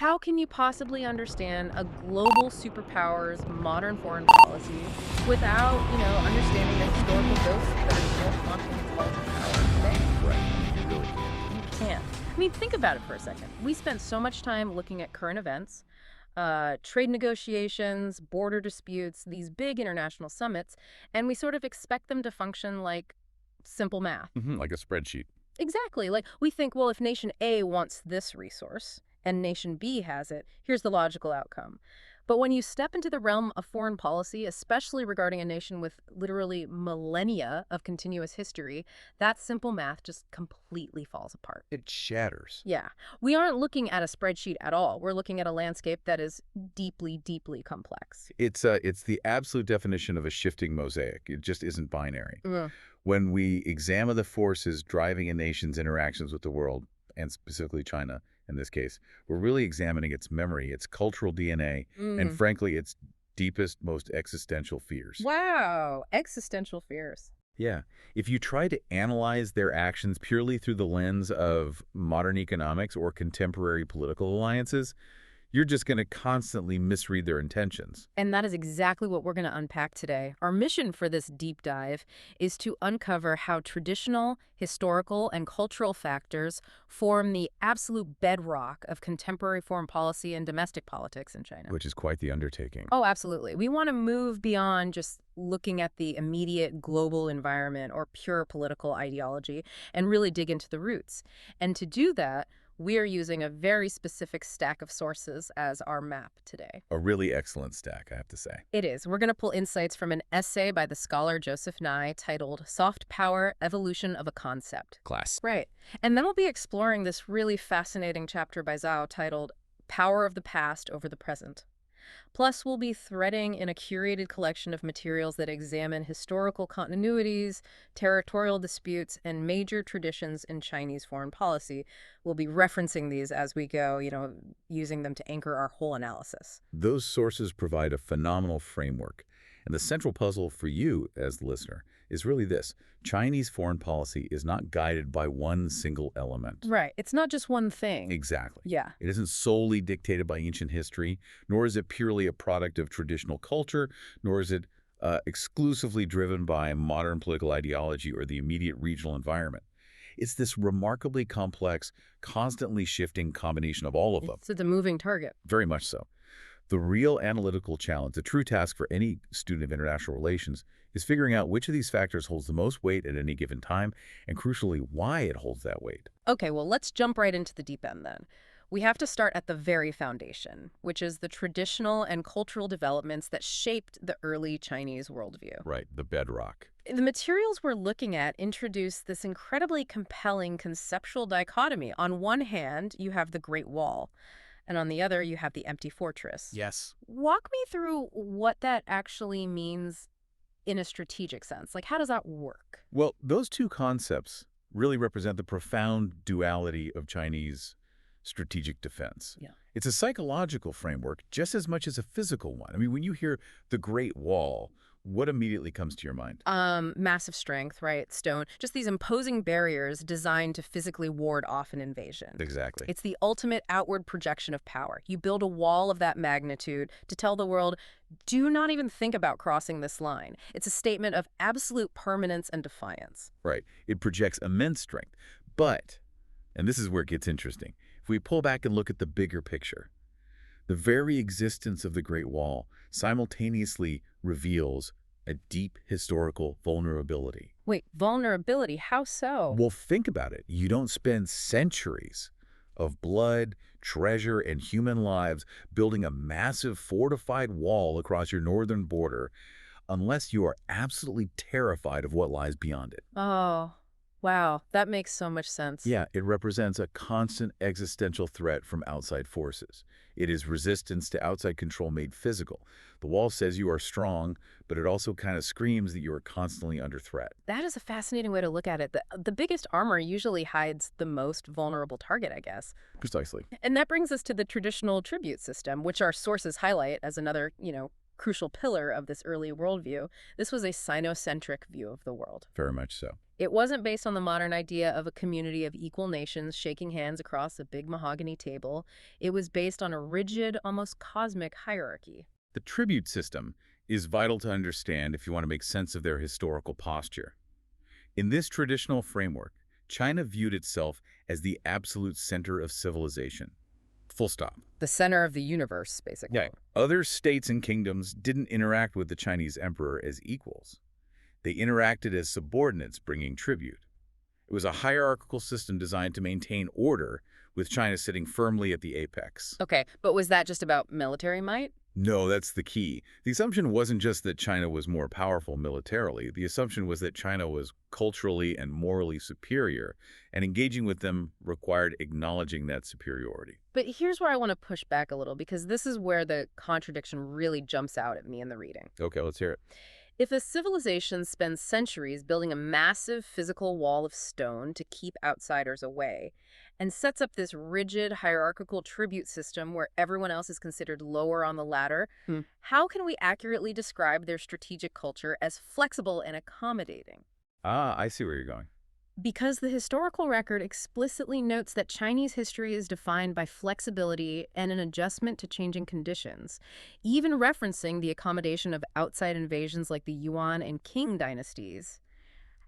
how can you possibly understand a global superpower's modern foreign policy without, understanding the historical ghosts that are still haunting its vault of power today? Right. You really can't. You can't. I mean, think about it for a second. We spent so much time looking at current events, trade negotiations, border disputes, these big international summits, and we sort of expect them to function like simple math. Like a spreadsheet. Exactly. Like, we think, well, if nation A wants this resource and nation B has it, here's the logical outcome. But when you step into the realm of foreign policy, especially regarding a nation with literally millennia of continuous history, that simple math just completely falls apart. It shatters. Yeah. We aren't looking at a spreadsheet at all. We're looking at a landscape that is deeply, deeply complex. It's the absolute definition of a shifting mosaic. It just isn't binary. Mm. When we examine the forces driving a nation's interactions with the world, and specifically China in this case, we're really examining its memory, its cultural DNA, and frankly, its deepest, most existential fears. Wow. Existential fears. Yeah. If you try to analyze their actions purely through the lens of modern economics or contemporary political alliances, you're just going to constantly misread their intentions. And that is exactly what we're going to unpack today. Our mission for this deep dive is to uncover how traditional, historical, and cultural factors form the absolute bedrock of contemporary foreign policy and domestic politics in China. Which is quite the undertaking. Oh, absolutely. We want to move beyond just looking at the immediate global environment or pure political ideology and really dig into the roots. And to do that, we are using a very specific stack of sources as our map today. A really excellent stack, I have to say. It is. We're going to pull insights from an essay by the scholar Joseph Nye titled Soft Power, Evolution of a Concept. Class. Right. And then we'll be exploring this really fascinating chapter by Zhao titled Power of the Past over the Present. Plus, we'll be threading in a curated collection of materials that examine historical continuities, territorial disputes, and major traditions in Chinese foreign policy. We'll be referencing these as we go, using them to anchor our whole analysis. Those sources provide a phenomenal framework. And the central puzzle for you as the listener is really this. Chinese foreign policy is not guided by one single element. Right. It's not just one thing. Exactly. Yeah. It isn't solely dictated by ancient history, nor is it purely a product of traditional culture, nor is it exclusively driven by modern political ideology or the immediate regional environment. It's this remarkably complex, constantly shifting combination of all of them. So it's a moving target. Very much so. The real analytical challenge, the true task for any student of international relations, is figuring out which of these factors holds the most weight at any given time, and crucially, why it holds that weight. Okay, well, let's jump right into the deep end then. We have to start at the very foundation, which is the traditional and cultural developments that shaped the early Chinese worldview. Right, the bedrock. The materials we're looking at introduce this incredibly compelling conceptual dichotomy. On one hand, you have the Great Wall, and on the other, you have the empty fortress. Yes. Walk me through what that actually means in a strategic sense. Like, how does that work? Well, those two concepts really represent the profound duality of Chinese strategic defense. Yeah. It's a psychological framework just as much as a physical one. I mean, when you hear the Great Wall, what immediately comes to your mind? Massive strength, right? Stone. Just these imposing barriers designed to physically ward off an invasion. Exactly. It's the ultimate outward projection of power. You build a wall of that magnitude to tell the world, do not even think about crossing this line. It's a statement of absolute permanence and defiance. Right. It projects immense strength. But, and this is where it gets interesting, if we pull back and look at the bigger picture, the very existence of the Great Wall simultaneously reveals a deep historical vulnerability. Wait, vulnerability? How so? Well, think about it. You don't spend centuries of blood, treasure, and human lives building a massive fortified wall across your northern border unless you are absolutely terrified of what lies beyond it. Oh, wow. That makes so much sense. Yeah, it represents a constant existential threat from outside forces. It is resistance to outside control made physical. The wall says you are strong, but it also kind of screams that you are constantly under threat. That is a fascinating way to look at it. The biggest armor usually hides the most vulnerable target, I guess. Precisely. And that brings us to the traditional tribute system, which our sources highlight as another, crucial pillar of this early worldview. This was a Sinocentric view of the world. Very much so. It wasn't based on the modern idea of a community of equal nations shaking hands across a big mahogany table. It was based on a rigid, almost cosmic hierarchy. The tribute system is vital to understand if you want to make sense of their historical posture. In this traditional framework, China viewed itself as the absolute center of civilization. Full stop. The center of the universe, basically. Yeah. Other states and kingdoms didn't interact with the Chinese emperor as equals. They interacted as subordinates bringing tribute. It was a hierarchical system designed to maintain order, with China sitting firmly at the apex. Okay, but was that just about military might? No, that's the key. The assumption wasn't just that China was more powerful militarily. The assumption was that China was culturally and morally superior, and engaging with them required acknowledging that superiority. But here's where I want to push back a little, because this is where the contradiction really jumps out at me in the reading. Okay, let's hear it. If a civilization spends centuries building a massive physical wall of stone to keep outsiders away, and sets up this rigid hierarchical tribute system where everyone else is considered lower on the ladder, how can we accurately describe their strategic culture as flexible and accommodating? Ah, I see where you're going. Because the historical record explicitly notes that Chinese history is defined by flexibility and an adjustment to changing conditions, even referencing the accommodation of outside invasions like the Yuan and Qing dynasties.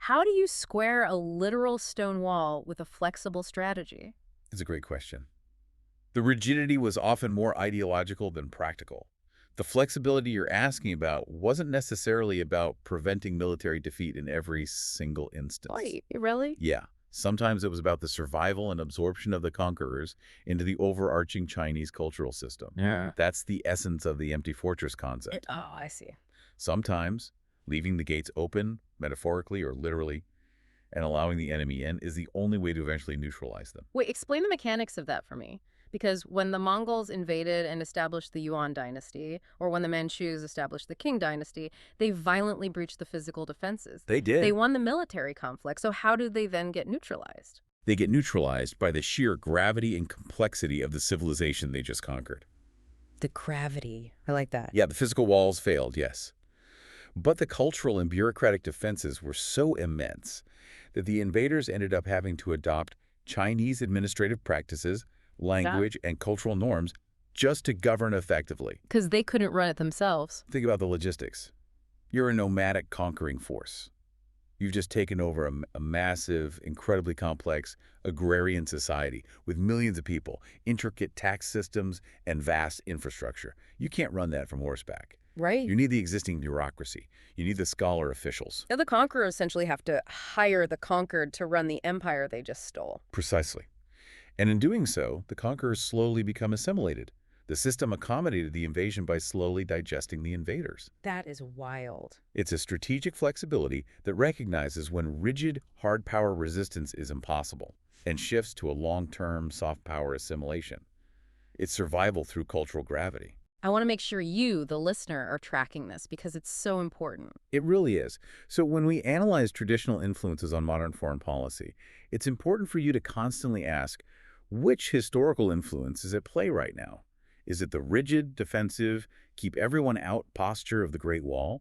How do you square a literal stone wall with a flexible strategy? It's a great question. The rigidity was often more ideological than practical. The flexibility you're asking about wasn't necessarily about preventing military defeat in every single instance. Wait, really? Yeah. Sometimes it was about the survival and absorption of the conquerors into the overarching Chinese cultural system. Yeah. That's the essence of the empty fortress concept. Oh, I see. Sometimes leaving the gates open, metaphorically or literally, and allowing the enemy in is the only way to eventually neutralize them. Wait, explain the mechanics of that for me. Because when the Mongols invaded and established the Yuan dynasty, or when the Manchus established the Qing dynasty, they violently breached the physical defenses. They did. They won the military conflict, so how do they then get neutralized? They get neutralized by the sheer gravity and complexity of the civilization they just conquered. The gravity. I like that. Yeah, the physical walls failed, yes. But the cultural and bureaucratic defenses were so immense that the invaders ended up having to adopt Chinese administrative practices, language, and cultural norms just to govern effectively. Because they couldn't run it themselves. Think about the logistics. You're a nomadic conquering force. You've just taken over a massive, incredibly complex agrarian society with millions of people, intricate tax systems, and vast infrastructure. You can't run that from horseback. Right. You need the existing bureaucracy. You need the scholar officials. Now, the conquerors essentially have to hire the conquered to run the empire they just stole. Precisely. And in doing so, the conquerors slowly become assimilated. The system accommodated the invasion by slowly digesting the invaders. That is wild. It's a strategic flexibility that recognizes when rigid, hard power resistance is impossible and shifts to a long-term soft power assimilation. It's survival through cultural gravity. I want to make sure you, the listener, are tracking this because it's so important. It really is. So when we analyze traditional influences on modern foreign policy, it's important for you to constantly ask, which historical influence is at play right now? Is it the rigid, defensive, keep everyone out posture of the Great Wall?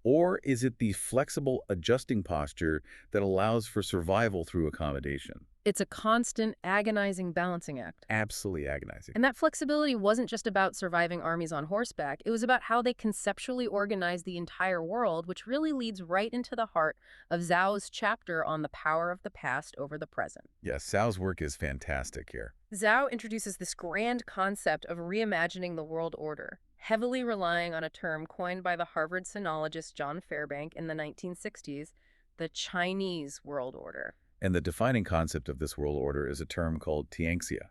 Or is it the flexible, adjusting posture that allows for survival through accommodation? It's a constant, agonizing balancing act. Absolutely agonizing. And that flexibility wasn't just about surviving armies on horseback. It was about how they conceptually organized the entire world, which really leads right into the heart of Zhao's chapter on the power of the past over the present. Yes, Zhao's work is fantastic here. Zhao introduces this grand concept of reimagining the world order, heavily relying on a term coined by the Harvard sinologist John Fairbank in the 1960s, the Chinese world order. And the defining concept of this world order is a term called tianxia.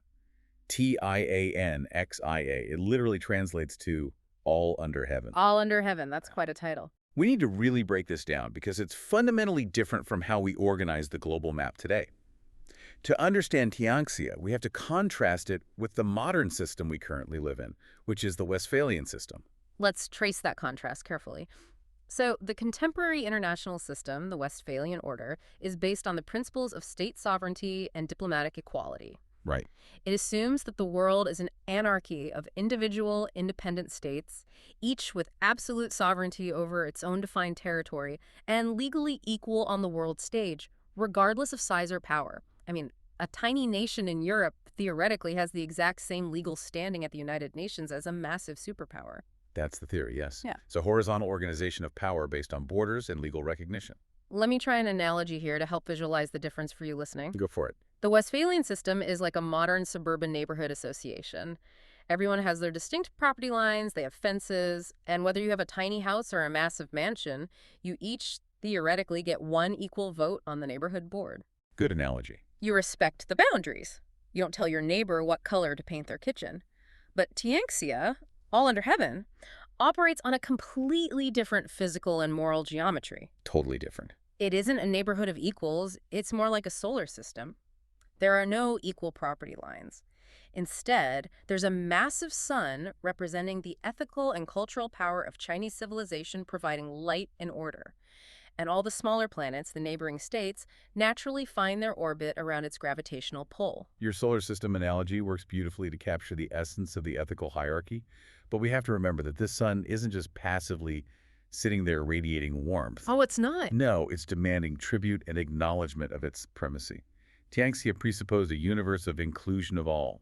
Tianxia. It literally translates to all under heaven. All under heaven. That's quite a title. We need to really break this down because it's fundamentally different from how we organize the global map today. To understand tianxia, we have to contrast it with the modern system we currently live in, which is the Westphalian system. Let's trace that contrast carefully. So, the contemporary international system, the Westphalian order, is based on the principles of state sovereignty and diplomatic equality. Right. It assumes that the world is an anarchy of individual, independent states, each with absolute sovereignty over its own defined territory and legally equal on the world stage, regardless of size or power. I mean, a tiny nation in Europe theoretically has the exact same legal standing at the United Nations as a massive superpower. That's the theory, yes. Yeah. So horizontal organization of power based on borders and legal recognition. Let me try an analogy here to help visualize the difference for you listening. Go for it. The Westphalian system is like a modern suburban neighborhood association. Everyone has their distinct property lines, they have fences, and whether you have a tiny house or a massive mansion, you each theoretically get one equal vote on the neighborhood board. Good analogy. You respect the boundaries. You don't tell your neighbor what color to paint their kitchen. But Tianxia, all under heaven, operates on a completely different physical and moral geometry. Totally different. It isn't a neighborhood of equals, it's more like a solar system. There are no equal property lines. Instead, there's a massive sun representing the ethical and cultural power of Chinese civilization providing light and order. And all the smaller planets, the neighboring states, naturally find their orbit around its gravitational pull. Your solar system analogy works beautifully to capture the essence of the ethical hierarchy, but we have to remember that this sun isn't just passively sitting there radiating warmth. Oh, it's not. No, it's demanding tribute and acknowledgement of its primacy. Tianxia presupposed a universe of inclusion of all.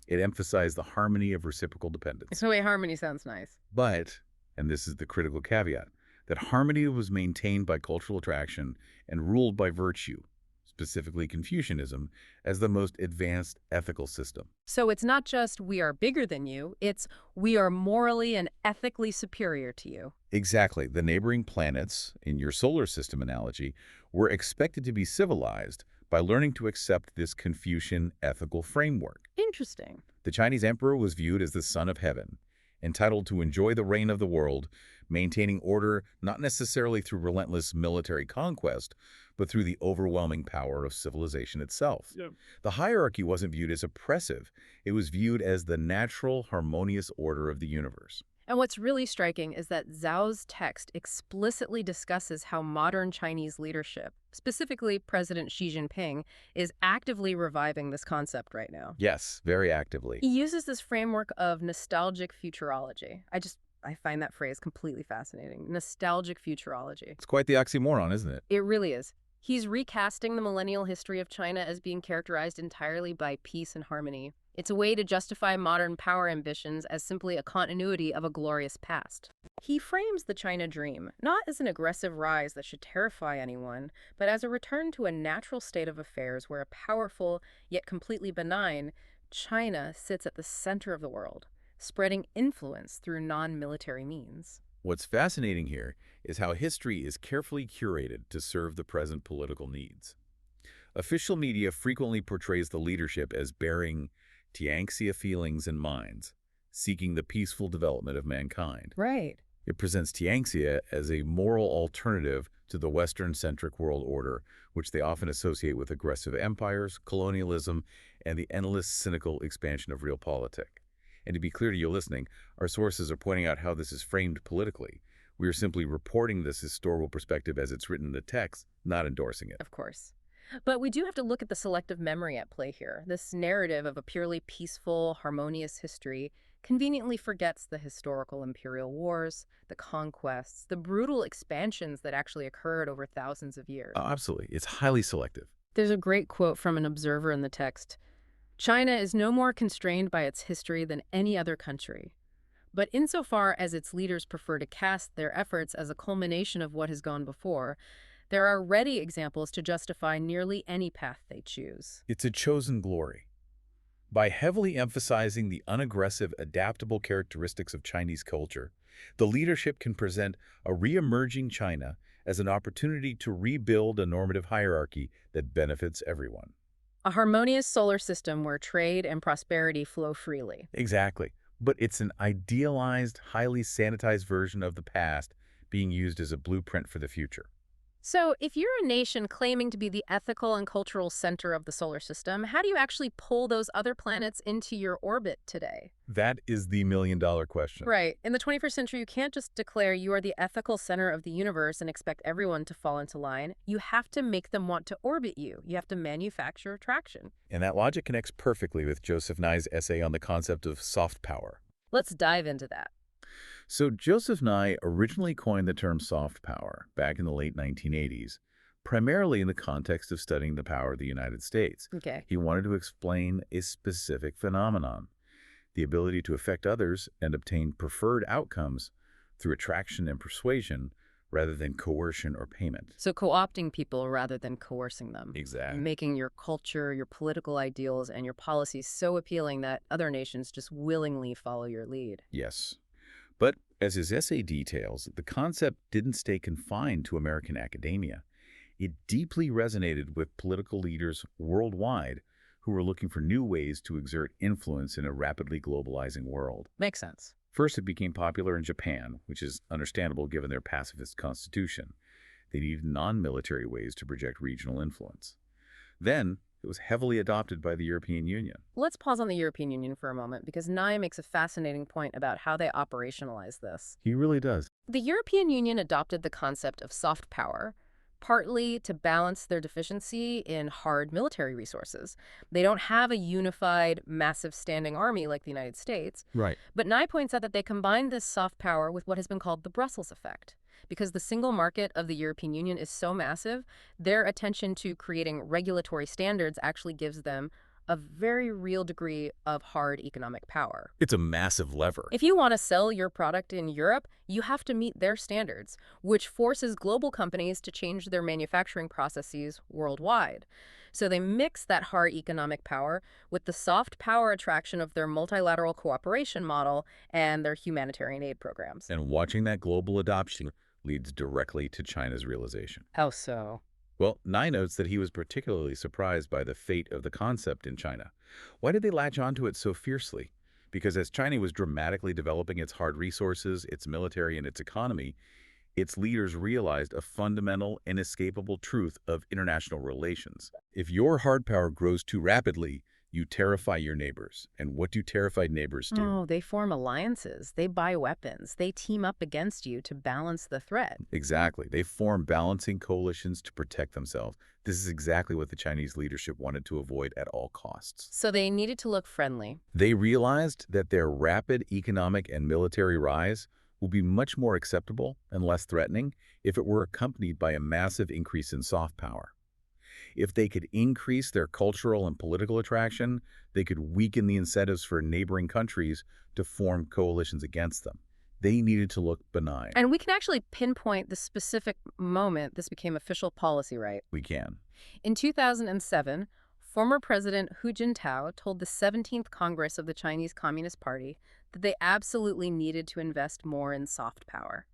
It emphasized the harmony of reciprocal dependence. So wait, harmony sounds nice. But, and this is the critical caveat, that harmony was maintained by cultural attraction and ruled by virtue, specifically Confucianism, as the most advanced ethical system. So it's not just we are bigger than you, it's we are morally and ethically superior to you. Exactly. The neighboring planets, in your solar system analogy, were expected to be civilized by learning to accept this Confucian ethical framework. Interesting. The Chinese emperor was viewed as the son of heaven, entitled to enjoy the reign of the world, maintaining order not necessarily through relentless military conquest, but through the overwhelming power of civilization itself. Yeah. The hierarchy wasn't viewed as oppressive. It was viewed as the natural, harmonious order of the universe. And what's really striking is that Zhao's text explicitly discusses how modern Chinese leadership, specifically President Xi Jinping, is actively reviving this concept right now. Yes, very actively. He uses this framework of nostalgic futurology. I find that phrase completely fascinating. Nostalgic futurology. It's quite the oxymoron, isn't it? It really is. He's recasting the millennial history of China as being characterized entirely by peace and harmony. It's a way to justify modern power ambitions as simply a continuity of a glorious past. He frames the China dream not as an aggressive rise that should terrify anyone, but as a return to a natural state of affairs where a powerful, yet completely benign, China sits at the center of the world, spreading influence through non-military means. What's fascinating here is how history is carefully curated to serve the present political needs. Official media frequently portrays the leadership as bearing Tianxia feelings and minds, seeking the peaceful development of mankind. Right. It presents Tianxia as a moral alternative to the Western-centric world order, which they often associate with aggressive empires, colonialism, and the endless, cynical expansion of realpolitik. And to be clear to you listening, our sources are pointing out how this is framed politically. We are simply reporting this historical perspective as it's written in the text, not endorsing it. Of course. But we do have to look at the selective memory at play here. This narrative of a purely peaceful, harmonious history conveniently forgets the historical imperial wars, the conquests, the brutal expansions that actually occurred over thousands of years. Absolutely. It's highly selective. There's a great quote from an observer in the text. China is no more constrained by its history than any other country. But insofar as its leaders prefer to cast their efforts as a culmination of what has gone before, there are ready examples to justify nearly any path they choose. It's a chosen glory. By heavily emphasizing the unaggressive, adaptable characteristics of Chinese culture, the leadership can present a re-emerging China as an opportunity to rebuild a normative hierarchy that benefits everyone. A harmonious solar system where trade and prosperity flow freely. Exactly. But it's an idealized, highly sanitized version of the past being used as a blueprint for the future. So, if you're a nation claiming to be the ethical and cultural center of the solar system, how do you actually pull those other planets into your orbit today? That is the million-dollar question. Right. In the 21st century, you can't just declare you are the ethical center of the universe and expect everyone to fall into line. You have to make them want to orbit you. You have to manufacture attraction. And that logic connects perfectly with Joseph Nye's essay on the concept of soft power. Let's dive into that. So Joseph Nye originally coined the term soft power back in the late 1980s, primarily in the context of studying the power of the United States. Okay. He wanted to explain a specific phenomenon, the ability to affect others and obtain preferred outcomes through attraction and persuasion rather than coercion or payment. So, co opting people rather than coercing them. Exactly. Making your culture, your political ideals, and your policies so appealing that other nations just willingly follow your lead. Yes. But as his essay details, the concept didn't stay confined to American academia. It deeply resonated with political leaders worldwide who were looking for new ways to exert influence in a rapidly globalizing world. Makes sense. First, it became popular in Japan, which is understandable given their pacifist constitution. They needed non-military ways to project regional influence. Then, it was heavily adopted by the European Union. Let's pause on the European Union for a moment because Nye makes a fascinating point about how they operationalize this. He really does. The European Union adopted the concept of soft power, partly to balance their deficiency in hard military resources. They don't have a unified, massive standing army like the United States. Right. But Nye points out that they combine this soft power with what has been called the Brussels effect. Because the single market of the European Union is so massive, their attention to creating regulatory standards actually gives them a very real degree of hard economic power. It's a massive lever. If you want to sell your product in Europe, you have to meet their standards, which forces global companies to change their manufacturing processes worldwide. So they mix that hard economic power with the soft power attraction of their multilateral cooperation model and their humanitarian aid programs. And watching that global adoption leads directly to China's realization. How so? Well, Nye notes that he was particularly surprised by the fate of the concept in China. Why did they latch onto it so fiercely? Because as China was dramatically developing its hard resources, its military, and its economy, its leaders realized a fundamental, inescapable truth of international relations. If your hard power grows too rapidly, you terrify your neighbors. And what do terrified neighbors do? Oh, they form alliances. They buy weapons. They team up against you to balance the threat. Exactly. They form balancing coalitions to protect themselves. This is exactly what the Chinese leadership wanted to avoid at all costs. So they needed to look friendly. They realized that their rapid economic and military rise will be much more acceptable and less threatening if it were accompanied by a massive increase in soft power. If they could increase their cultural and political attraction, they could weaken the incentives for neighboring countries to form coalitions against them. They needed to look benign. And we can actually pinpoint the specific moment this became official policy, right? We can. In 2007, former President Hu Jintao told the 17th Congress of the Chinese Communist Party that they absolutely needed to invest more in soft power.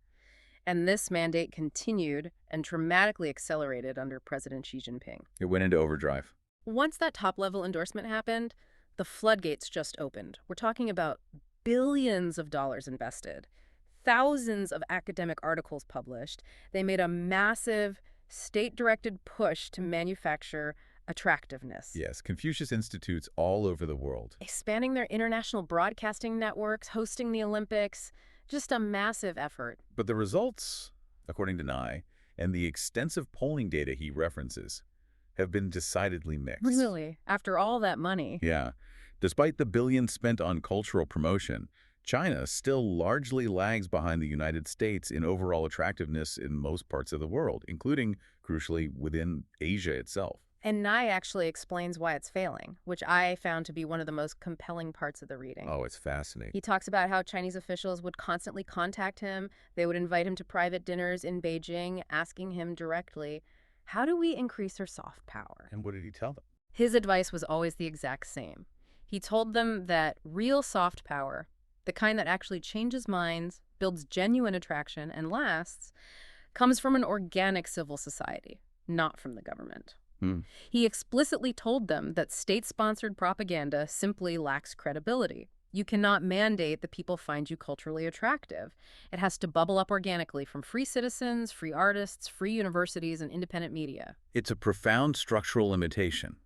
And this mandate continued and dramatically accelerated under President Xi Jinping. It went into overdrive. Once that top-level endorsement happened, the floodgates just opened. We're talking about billions of dollars invested, thousands of academic articles published. They made a massive state-directed push to manufacture attractiveness. Yes, Confucius Institutes all over the world. Expanding their international broadcasting networks, hosting the Olympics, just a massive effort. But the results, according to Nye, and the extensive polling data he references, have been decidedly mixed. Really? After all that money? Yeah. Despite the billions spent on cultural promotion, China still largely lags behind the United States in overall attractiveness in most parts of the world, including, crucially, within Asia itself. And Nye actually explains why it's failing, which I found to be one of the most compelling parts of the reading. Oh, it's fascinating. He talks about how Chinese officials would constantly contact him. They would invite him to private dinners in Beijing, asking him directly, how do we increase our soft power? And what did he tell them? His advice was always the exact same. He told them that real soft power, the kind that actually changes minds, builds genuine attraction, and lasts, comes from an organic civil society, not from the government. He explicitly told them that state-sponsored propaganda simply lacks credibility. You cannot mandate that people find you culturally attractive. It has to bubble up organically from free citizens, free artists, free universities, and independent media. It's a profound structural limitation.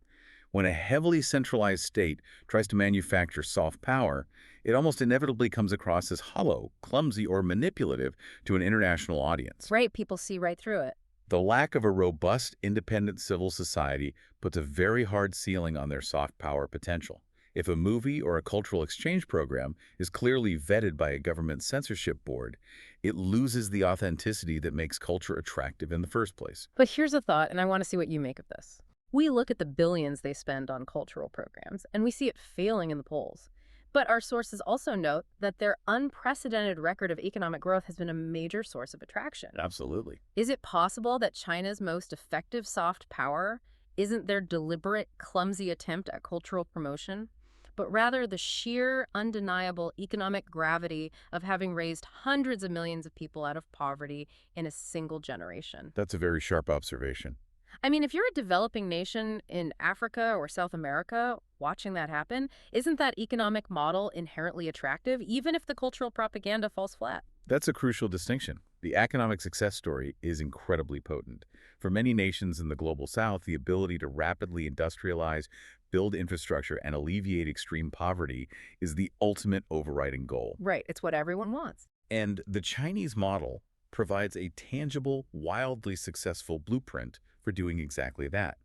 When a heavily centralized state tries to manufacture soft power, it almost inevitably comes across as hollow, clumsy, or manipulative to an international audience. Right, people see right through it. The lack of a robust, independent civil society puts a very hard ceiling on their soft power potential. If a movie or a cultural exchange program is clearly vetted by a government censorship board, it loses the authenticity that makes culture attractive in the first place. But here's a thought, and I want to see what you make of this. We look at the billions they spend on cultural programs, and we see it failing in the polls. But our sources also note that their unprecedented record of economic growth has been a major source of attraction. Absolutely. Is it possible that China's most effective soft power isn't their deliberate, clumsy attempt at cultural promotion, but rather the sheer, undeniable economic gravity of having raised hundreds of millions of people out of poverty in a single generation? That's a very sharp observation. I mean, if you're a developing nation in Africa or South America watching that happen, isn't that economic model inherently attractive, even if the cultural propaganda falls flat? That's a crucial distinction. The economic success story is incredibly potent. For many nations in the global south, the ability to rapidly industrialize, build infrastructure, and alleviate extreme poverty is the ultimate overriding goal. Right, it's what everyone wants. And the Chinese model provides a tangible, wildly successful blueprint for doing exactly that.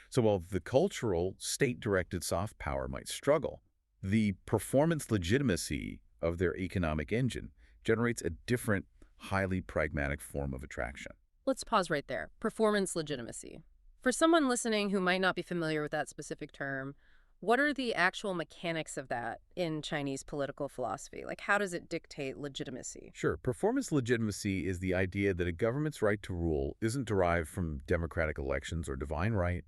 So while the cultural, state-directed soft power might struggle, the performance legitimacy of their economic engine generates a different, highly pragmatic form of attraction. Let's pause right there. Performance legitimacy. For someone listening who might not be familiar with that specific term, what are the actual mechanics of that in Chinese political philosophy? Like, how does it dictate legitimacy? Sure, performance legitimacy is the idea that a government's right to rule isn't derived from democratic elections or divine right,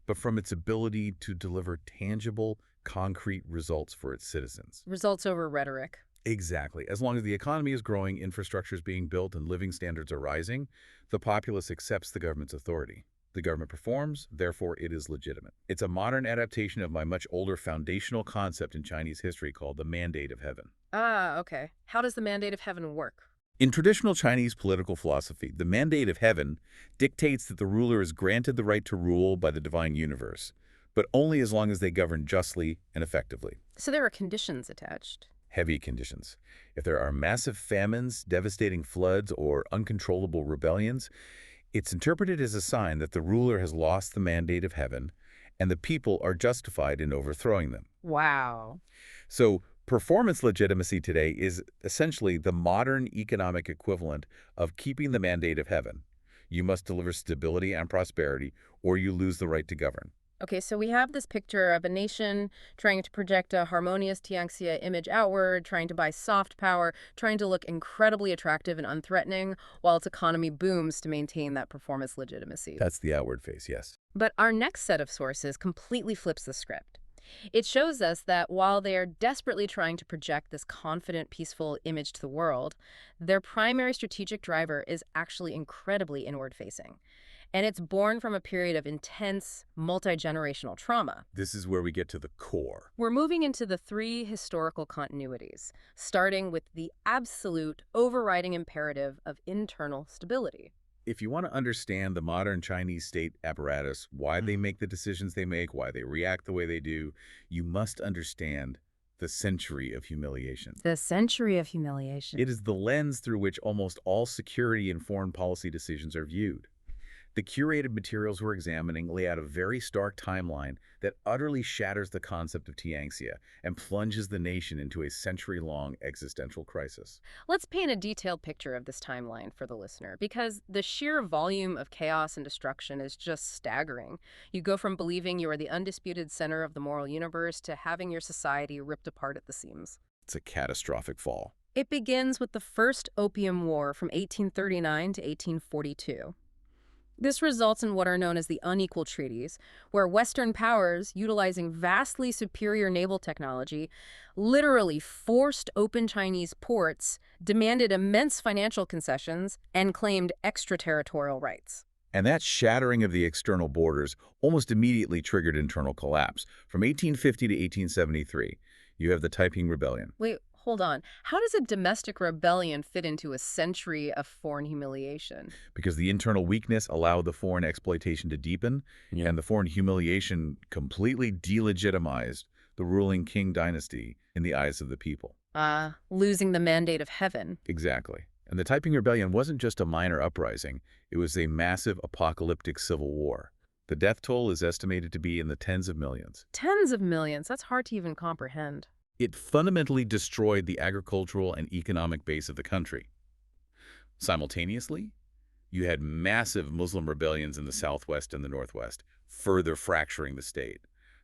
but from its ability to deliver tangible, concrete results for its citizens. Results over rhetoric. Exactly. As long as the economy is growing, infrastructure is being built, and living standards are rising, the populace accepts the government's authority. The government performs, therefore it is legitimate. It's a modern adaptation of my much older foundational concept in Chinese history called the mandate of heaven. Ah, okay. How does the mandate of heaven work? In traditional Chinese political philosophy, the mandate of heaven dictates that the ruler is granted the right to rule by the divine universe, but only as long as they govern justly and effectively. So there are conditions attached. Heavy conditions. If there are massive famines, devastating floods, or uncontrollable rebellions, it's interpreted as a sign that the ruler has lost the mandate of heaven, and the people are justified in overthrowing them. Wow. So, performance legitimacy today is essentially the modern economic equivalent of keeping the mandate of heaven. You must deliver stability and prosperity, or you lose the right to govern. Okay, so we have this picture of a nation trying to project a harmonious Tianxia image outward, trying to buy soft power, trying to look incredibly attractive and unthreatening, while its economy booms to maintain that performance legitimacy. That's the outward face, yes. But our next set of sources completely flips the script. It shows us that while they are desperately trying to project this confident, peaceful image to the world, their primary strategic driver is actually incredibly inward-facing. And it's born from a period of intense, multi-generational trauma. This is where we get to the core. We're moving into the three historical continuities, starting with the absolute overriding imperative of internal stability. If you want to understand the modern Chinese state apparatus, why they make the decisions they make, why they react the way they do, you must understand the century of humiliation. The century of humiliation. It is the lens through which almost all security and foreign policy decisions are viewed. The curated materials we're examining lay out a very stark timeline that utterly shatters the concept of Tianxia and plunges the nation into a century-long existential crisis. Let's paint a detailed picture of this timeline for the listener, because the sheer volume of chaos and destruction is just staggering. You go from believing you are the undisputed center of the moral universe to having your society ripped apart at the seams. It's a catastrophic fall. It begins with the First Opium War from 1839 to 1842. This results in what are known as the unequal treaties, where Western powers, utilizing vastly superior naval technology, literally forced open Chinese ports, demanded immense financial concessions, and claimed extraterritorial rights. And that shattering of the external borders almost immediately triggered internal collapse. From 1850 to 1873, You have the Taiping Rebellion, Wait, hold on. How does a domestic rebellion fit into a century of foreign humiliation? because the internal weakness allowed the foreign exploitation to deepen, Yeah. and the foreign humiliation completely delegitimized the ruling Qing dynasty in the eyes of the people. Losing the mandate of heaven. Exactly. And the Taiping Rebellion wasn't just a minor uprising, it was a massive apocalyptic civil war. The death toll is estimated to be in the tens of millions. Tens of millions. That's hard to even comprehend. It fundamentally destroyed the agricultural and economic base of the country. Simultaneously, you had massive Muslim rebellions in the southwest and the northwest, further fracturing the state.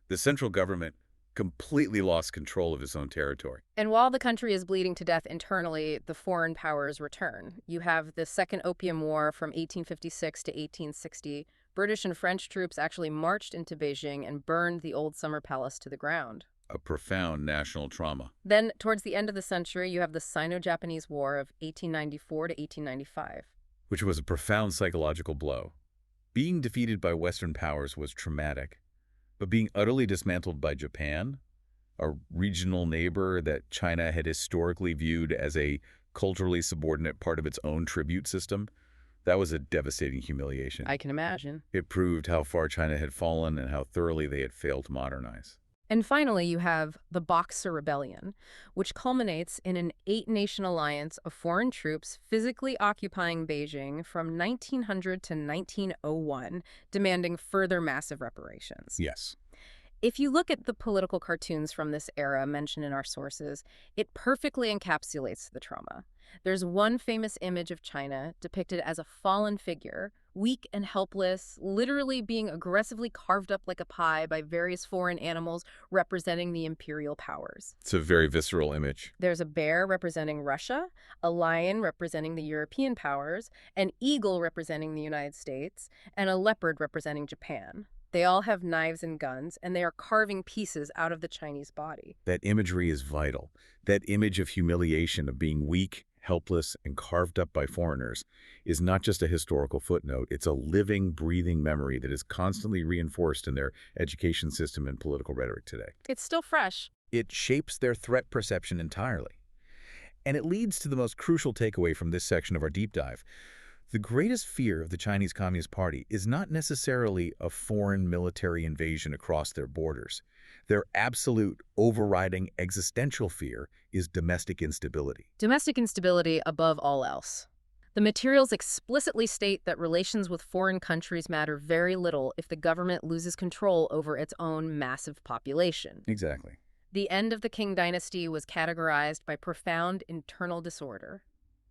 The central government completely lost control of its own territory. And while the country is bleeding to death internally, the foreign powers return. You have the Second Opium War from 1856 to 1860. British and French troops actually marched into Beijing and burned the old summer palace to the ground. A profound national trauma. Then, towards the end of the century, you have the Sino-Japanese War of 1894 to 1895. Which was a profound psychological blow. Being defeated by Western powers was traumatic, but being utterly dismantled by Japan, a regional neighbor that China had historically viewed as a culturally subordinate part of its own tribute system, that was a devastating humiliation. I can imagine. It proved how far China had fallen and how thoroughly they had failed to modernize. And finally, you have the Boxer Rebellion, which culminates in an 8-nation alliance of foreign troops physically occupying Beijing from 1900 to 1901, demanding further massive reparations. Yes. If you look at the political cartoons from this era mentioned in our sources, it perfectly encapsulates the trauma. There's one famous image of China depicted as a fallen figure, weak and helpless, literally being aggressively carved up like a pie by various foreign animals representing the imperial powers. It's a very visceral image. There's a bear representing Russia, a lion representing the European powers, an eagle representing the United States, and a leopard representing Japan. They all have knives and guns, and they are carving pieces out of the Chinese body. That imagery is vital. That image of humiliation, of being weak, helpless, and carved up by foreigners is not just a historical footnote. It's a living, breathing memory that is constantly reinforced in their education system and political rhetoric today. It's still fresh. It shapes their threat perception entirely. And it leads to the most crucial takeaway from this section of our deep dive. The greatest fear of the Chinese Communist Party is not necessarily a foreign military invasion across their borders. Their absolute, overriding, existential fear is domestic instability. Domestic instability above all else. The materials explicitly state that relations with foreign countries matter very little if the government loses control over its own massive population. Exactly. The end of the Qing dynasty was categorized by profound internal disorder.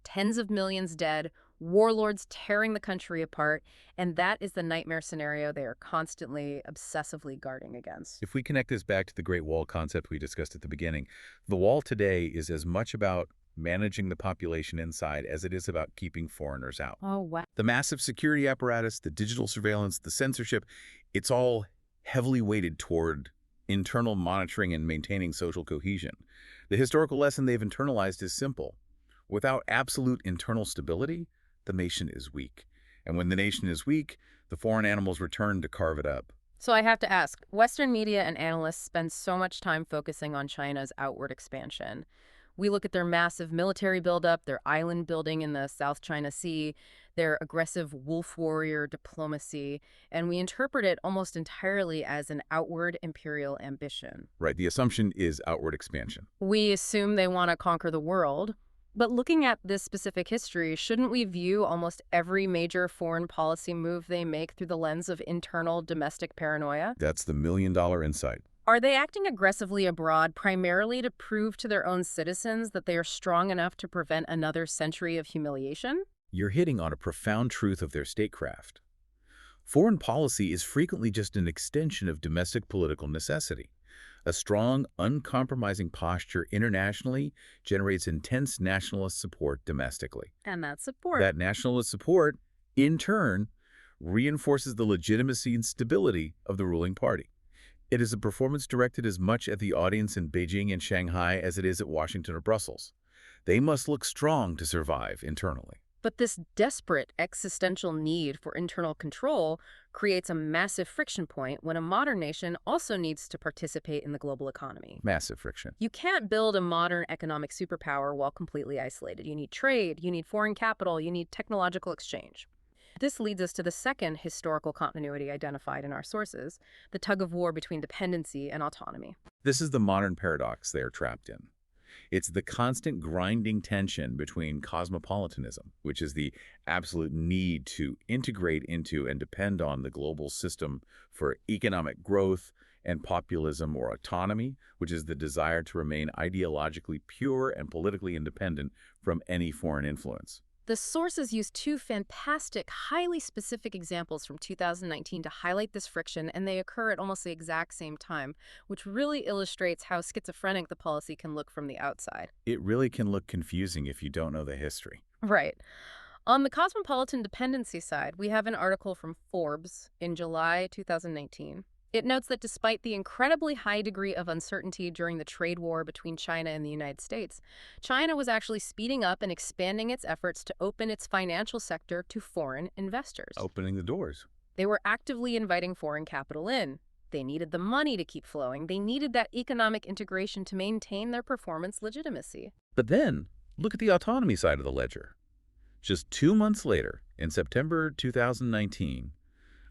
Tens of millions dead, warlords tearing the country apart, and that is the nightmare scenario they are constantly, obsessively guarding against. If we connect this back to the Great Wall concept we discussed at the beginning, the wall today is as much about managing the population inside as it is about keeping foreigners out. Oh, wow. The massive security apparatus, the digital surveillance, the censorship, it's all heavily weighted toward internal monitoring and maintaining social cohesion. The historical lesson they've internalized is simple. Without absolute internal stability, the nation is weak. And when the nation is weak, the foreign animals return to carve it up. So I have to ask, Western media and analysts spend so much time focusing on China's outward expansion. We look at their massive military buildup, their island building in the South China Sea, their aggressive wolf warrior diplomacy, and we interpret it almost entirely as an outward imperial ambition. Right, the assumption is outward expansion. We assume they want to conquer the world. But looking at this specific history, shouldn't we view almost every major foreign policy move they make through the lens of internal domestic paranoia? That's the million-dollar insight. Are they acting aggressively abroad primarily to prove to their own citizens that they are strong enough to prevent another century of humiliation? You're hitting on a profound truth of their statecraft. Foreign policy is frequently just an extension of domestic political necessity. A strong, uncompromising posture internationally generates intense nationalist support domestically. And that support. That nationalist support, in turn, reinforces the legitimacy and stability of the ruling party. It is a performance directed as much at the audience in Beijing and Shanghai as it is at Washington or Brussels. They must look strong to survive internally. But this desperate existential need for internal control creates a massive friction point when a modern nation also needs to participate in the global economy. Massive friction. You can't build a modern economic superpower while completely isolated. You need trade, you need foreign capital, you need technological exchange. This leads us to the second historical continuity identified in our sources, the tug of war between dependency and autonomy. This is the modern paradox they are trapped in. It's the constant grinding tension between cosmopolitanism, which is the absolute need to integrate into and depend on the global system for economic growth, and populism or autonomy, which is the desire to remain ideologically pure and politically independent from any foreign influence. The sources use two fantastic, highly specific examples from 2019 to highlight this friction, and they occur at almost the exact same time, which really illustrates how schizophrenic the policy can look from the outside. It really can look confusing if you don't know the history. Right. On the cosmopolitan dependency side, we have an article from Forbes in July 2019. It notes that despite the incredibly high degree of uncertainty during the trade war between China and the United States, China was actually speeding up and expanding its efforts to open its financial sector to foreign investors. Opening the doors. They were actively inviting foreign capital in. They needed the money to keep flowing. They needed that economic integration to maintain their performance legitimacy. But then, look at the autonomy side of the ledger. Just 2 months later, in September 2019,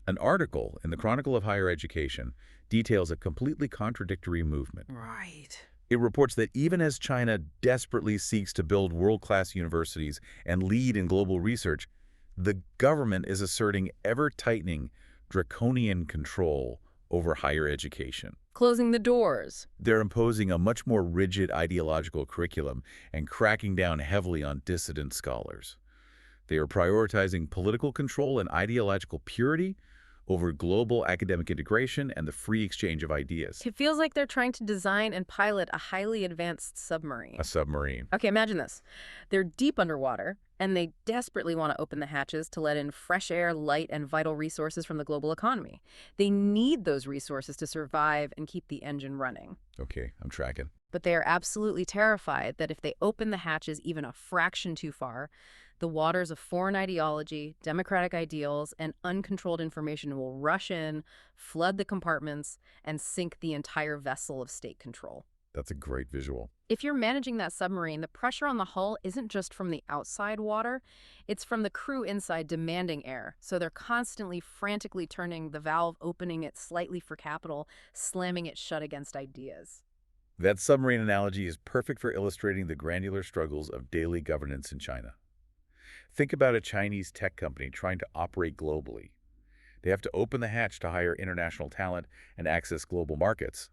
an article in the Chronicle of Higher Education details a completely contradictory movement. Right. It reports that even as China desperately seeks to build world-class universities and lead in global research, the government is asserting ever-tightening, draconian control over higher education. Closing the doors. They're imposing a much more rigid ideological curriculum and cracking down heavily on dissident scholars. They are prioritizing political control and ideological purity over global academic integration and the free exchange of ideas. It feels like they're trying to design and pilot a highly advanced submarine. A submarine. Okay, imagine this. They're deep underwater, and they desperately want to open the hatches to let in fresh air, light, and vital resources from the global economy. They need those resources to survive and keep the engine running. Okay, I'm tracking. But they are absolutely terrified that if they open the hatches even a fraction too far, the waters of foreign ideology, democratic ideals, and uncontrolled information will rush in, flood the compartments, and sink the entire vessel of state control. That's a great visual. If you're managing that submarine, the pressure on the hull isn't just from the outside water, it's from the crew inside demanding air. So they're constantly frantically turning the valve, opening it slightly for capital, slamming it shut against ideas. That submarine analogy is perfect for illustrating the granular struggles of daily governance in China. Think about a Chinese tech company trying to operate globally. They have to open the hatch to hire international talent and access global markets,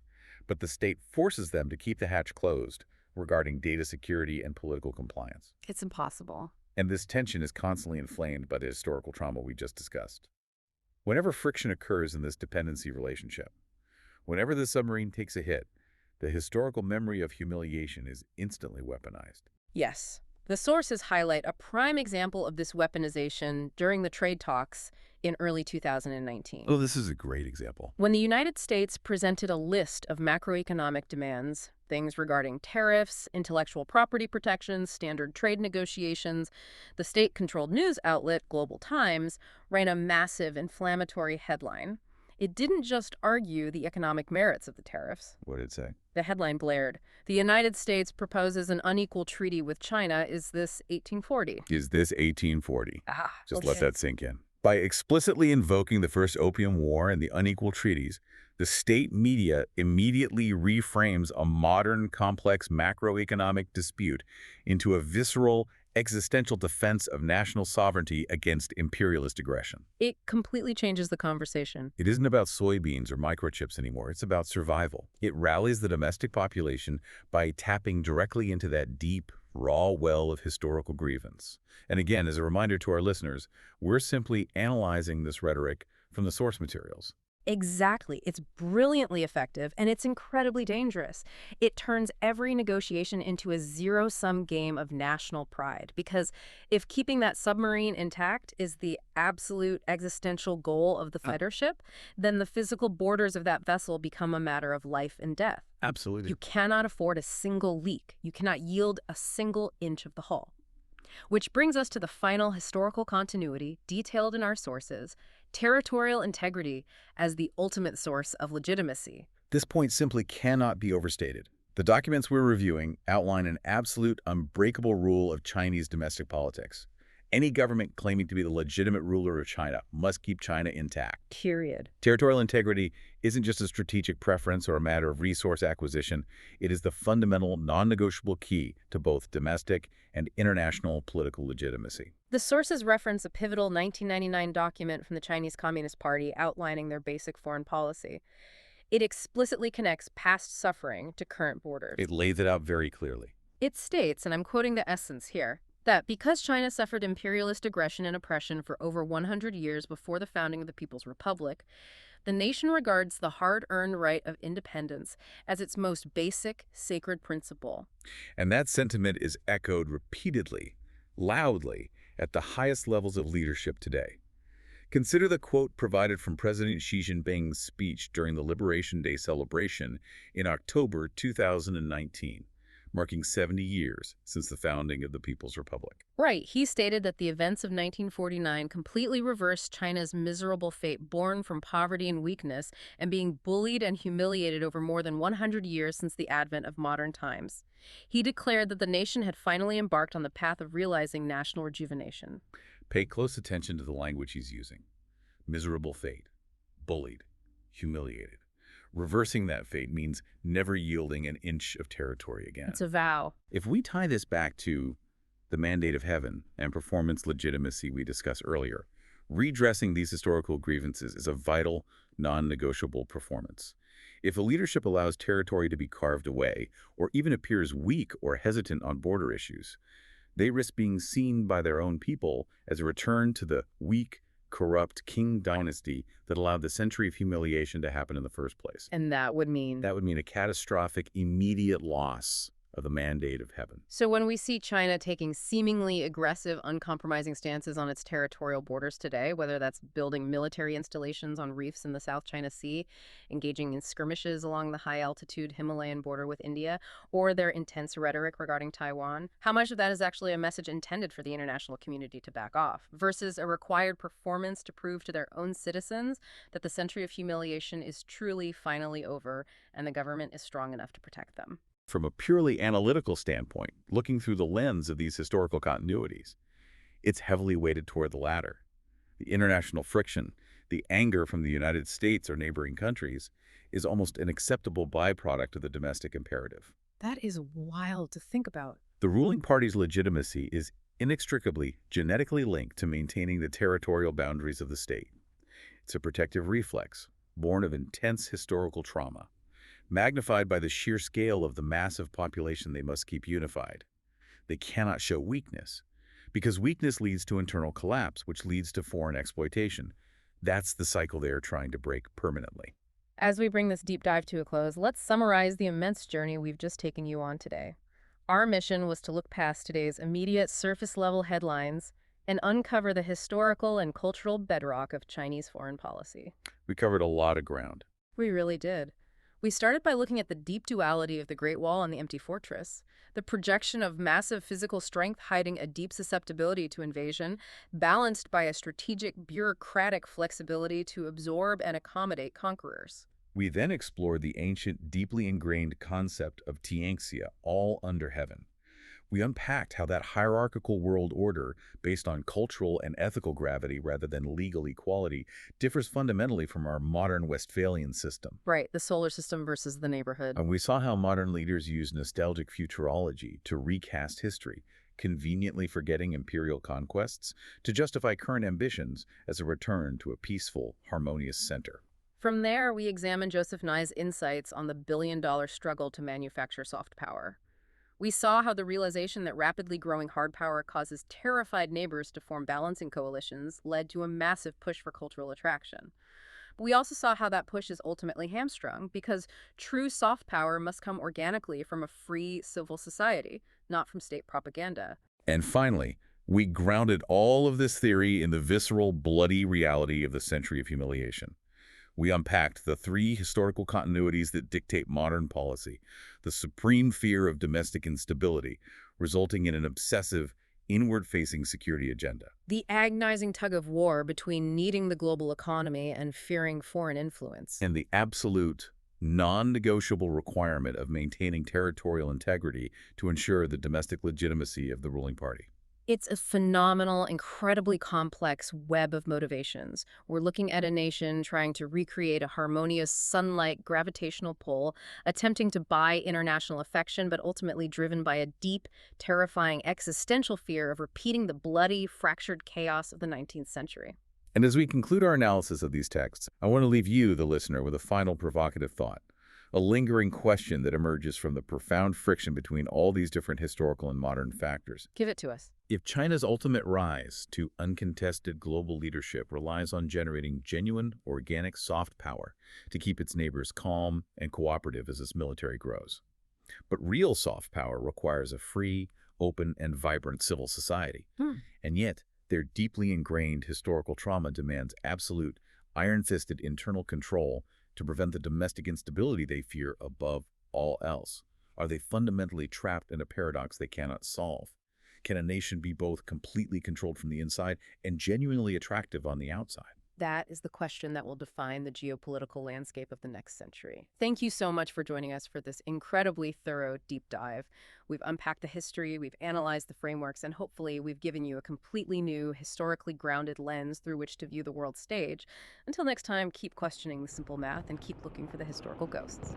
but the state forces them to keep the hatch closed regarding data security and political compliance. It's impossible. And this tension is constantly inflamed by the historical trauma we just discussed. Whenever friction occurs in this dependency relationship, whenever the submarine takes a hit, the historical memory of humiliation is instantly weaponized. Yes. The sources highlight a prime example of this weaponization during the trade talks in early 2019. Oh, this is a great example. When the United States presented a list of macroeconomic demands, things regarding tariffs, intellectual property protections, standard trade negotiations, the state-controlled news outlet Global Times ran a massive inflammatory headline. It didn't just argue the economic merits of the tariffs. What did it say? The headline blared, "The United States proposes an unequal treaty with China. Is this 1840? Is this 1840? Just okay. let that sink in. By explicitly invoking the First Opium War and the unequal treaties, the state media immediately reframes a modern, complex macroeconomic dispute into a visceral, existential defense of national sovereignty against imperialist aggression. It completely changes the conversation. It isn't about soybeans or microchips anymore. It's about survival. It rallies the domestic population by tapping directly into that deep, raw well of historical grievance. And again, as a reminder to our listeners, we're simply analyzing this rhetoric from the source materials. Exactly. It's brilliantly effective, and it's incredibly dangerous. It turns every negotiation into a zero-sum game of national pride, because if keeping that submarine intact is the absolute existential goal of the fighter ship, then the physical borders of that vessel become a matter of life and death. Absolutely. You cannot afford a single leak. You cannot yield a single inch of the hull. Which brings us to the final historical continuity detailed in our sources, territorial integrity as the ultimate source of legitimacy. This point simply cannot be overstated. The documents we're reviewing outline an absolute, unbreakable rule of Chinese domestic politics. Any government claiming to be the legitimate ruler of China must keep China intact. Period. Territorial integrity isn't just a strategic preference or a matter of resource acquisition. It is the fundamental, non-negotiable key to both domestic and international political legitimacy. The sources reference a pivotal 1999 document from the Chinese Communist Party outlining their basic foreign policy. It explicitly connects past suffering to current borders. It lays it out very clearly. It states, and I'm quoting the essence here, that because China suffered imperialist aggression and oppression for over 100 years before the founding of the People's Republic, the nation regards the hard-earned right of independence as its most basic, sacred principle. And that sentiment is echoed repeatedly, loudly, at the highest levels of leadership today. Consider the quote provided from President Xi Jinping's speech during the Liberation Day celebration in October 2019, marking 70 years since the founding of the People's Republic. Right, he stated that the events of 1949 completely reversed China's miserable fate born from poverty and weakness and being bullied and humiliated over more than 100 years since the advent of modern times. He declared that the nation had finally embarked on the path of realizing national rejuvenation. Pay close attention to the language he's using. Miserable fate, bullied, humiliated. Reversing that fate means never yielding an inch of territory again. It's a vow. If we tie this back to the mandate of heaven and performance legitimacy we discussed earlier, redressing these historical grievances is a vital, non-negotiable performance. If a leadership allows territory to be carved away, or even appears weak or hesitant on border issues, they risk being seen by their own people as a return to the weak, corrupt Qing dynasty that allowed the century of humiliation to happen in the first place. And that would mean? That would mean a catastrophic, immediate loss of the mandate of heaven. So when we see China taking seemingly aggressive, uncompromising stances on its territorial borders today, whether that's building military installations on reefs in the South China Sea, engaging in skirmishes along the high-altitude Himalayan border with India, or their intense rhetoric regarding Taiwan, how much of that is actually a message intended for the international community to back off, versus a required performance to prove to their own citizens that the century of humiliation is truly finally over and the government is strong enough to protect them? From a purely analytical standpoint, looking through the lens of these historical continuities, it's heavily weighted toward the latter. The international friction, the anger from the United States or neighboring countries, is almost an acceptable byproduct of the domestic imperative. That is wild to think about. The ruling party's legitimacy is inextricably genetically linked to maintaining the territorial boundaries of the state. It's a protective reflex, born of intense historical trauma, magnified by the sheer scale of the massive population they must keep unified. They cannot show weakness, because weakness leads to internal collapse, which leads to foreign exploitation. That's the cycle they are trying to break permanently. As we bring this deep dive to a close, let's summarize the immense journey we've just taken you on today. Our mission was to look past today's immediate surface-level headlines and uncover the historical and cultural bedrock of Chinese foreign policy. We covered a lot of ground. We really did. We started by looking at the deep duality of the Great Wall and the empty fortress, the projection of massive physical strength hiding a deep susceptibility to invasion, balanced by a strategic, bureaucratic flexibility to absorb and accommodate conquerors. We then explored the ancient, deeply ingrained concept of tianxia, all under heaven. We unpacked how that hierarchical world order, based on cultural and ethical gravity rather than legal equality, differs fundamentally from our modern Westphalian system. Right, the solar system versus the neighborhood. And we saw how modern leaders use nostalgic futurology to recast history, conveniently forgetting imperial conquests to justify current ambitions as a return to a peaceful, harmonious center. From there, we examined Joseph Nye's insights on the billion-dollar struggle to manufacture soft power. We saw how the realization that rapidly growing hard power causes terrified neighbors to form balancing coalitions led to a massive push for cultural attraction. But we also saw how that push is ultimately hamstrung because true soft power must come organically from a free civil society, not from state propaganda. And finally, we grounded all of this theory in the visceral, bloody reality of the century of humiliation. We unpacked the three historical continuities that dictate modern policy, the supreme fear of domestic instability, resulting in an obsessive, inward-facing security agenda. The agonizing tug of war between needing the global economy and fearing foreign influence. And the absolute, non-negotiable requirement of maintaining territorial integrity to ensure the domestic legitimacy of the ruling party. It's a phenomenal, incredibly complex web of motivations. We're looking at a nation trying to recreate a harmonious sun-like gravitational pull, attempting to buy international affection, but ultimately driven by a deep, terrifying existential fear of repeating the bloody, fractured chaos of the 19th century. And as we conclude our analysis of these texts, I want to leave you, the listener, with a final provocative thought, a lingering question that emerges from the profound friction between all these different historical and modern factors. Give it to us. If China's ultimate rise to uncontested global leadership relies on generating genuine, organic soft power to keep its neighbors calm and cooperative as its military grows, but real soft power requires a free, open, and vibrant civil society. And yet, their deeply ingrained historical trauma demands absolute, iron-fisted internal control to prevent the domestic instability they fear above all else. Are they fundamentally trapped in a paradox they cannot solve? Can a nation be both completely controlled from the inside and genuinely attractive on the outside? That is the question that will define the geopolitical landscape of the next century. Thank you so much for joining us for this incredibly thorough deep dive. We've unpacked the history, we've analyzed the frameworks, and hopefully we've given you a completely new, historically grounded lens through which to view the world stage. Until next time, keep questioning the simple math and keep looking for the historical ghosts.